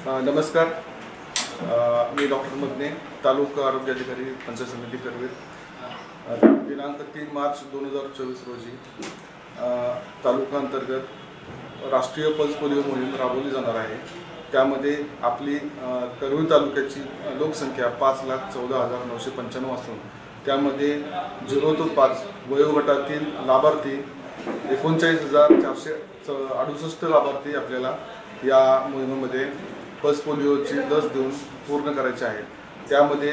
नमस्कार. मी डॉक्टर मदने, तालुका आरोग्य अधिकारी पंचायत समिती करवीर. दिनांक 3 मार्च 2024 रोजी तालुका अंतर्गत राष्ट्रीय पल्स पोलिओ मोहीम राबवली जाणार आहे. त्यामध्ये आपली करवीर तालुक्याची लोकसंख्या 5,14,995 असून त्यामध्ये 0 ते 5 वयोगटातील लाभार्थी 39,468 लाभार्थी आपल्याला या मोहिमेमध्ये पल्स पोलिओची लस देऊन पूर्ण करायचे आहे. त्यामध्ये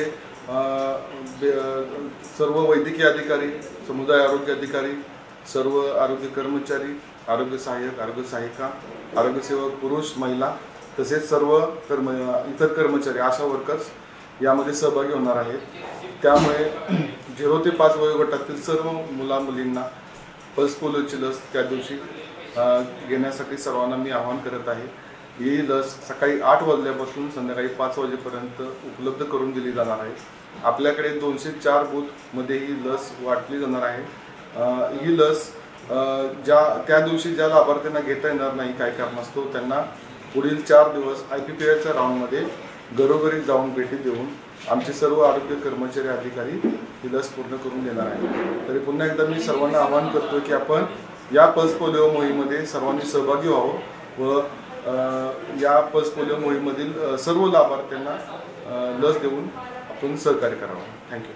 सर्व वैद्यकीय अधिकारी, समुदाय आरोग्य अधिकारी, सर्व आरोग्य कर्मचारी, आरोग्य सहाय्यक, आरोग्य सहायिका, आरोग्यसेवक पुरुष महिला तसेच सर्व इतर कर्मचारी, आशा वर्कर्स यामध्ये सहभागी होणार आहेत. त्यामुळे 0 ते 5 वयोगटातील सर्व मुलींना पल्स पोलिओची लस त्या दिवशी घेण्यासाठी सर्वांना मी आवाहन करत आहे. ही लस सकाळी 8 वाजल्यापासून संध्याकाळी 5 वाजेपर्यंत उपलब्ध करून दिली जाणार आहे. आपल्याकडे 204 बूथमध्ये ही लस वाटली जाणार आहे. ही लस त्या दिवशी ज्या लाभार्थ्यांना घेता येणार नाही काही कारणास्तव त्यांना पुढील 4 दिवस IPPIच्या राऊंडमध्ये घरोघरी जाऊन भेटी देऊन आमचे सर्व आरोग्य कर्मचारी अधिकारी ही लस पूर्ण करून देणार आहे. तरी पुन्हा एकदा मी सर्वांना आवाहन करतो की आपण या पल्स पोलिओ मोहीममध्ये सर्वांनी सहभागी व्हावं व या पल्स पोलिओ मोहीममधील सर्व लाभार्थ्यांना लस देऊन आपण सहकार्य करावं. थँक्यू.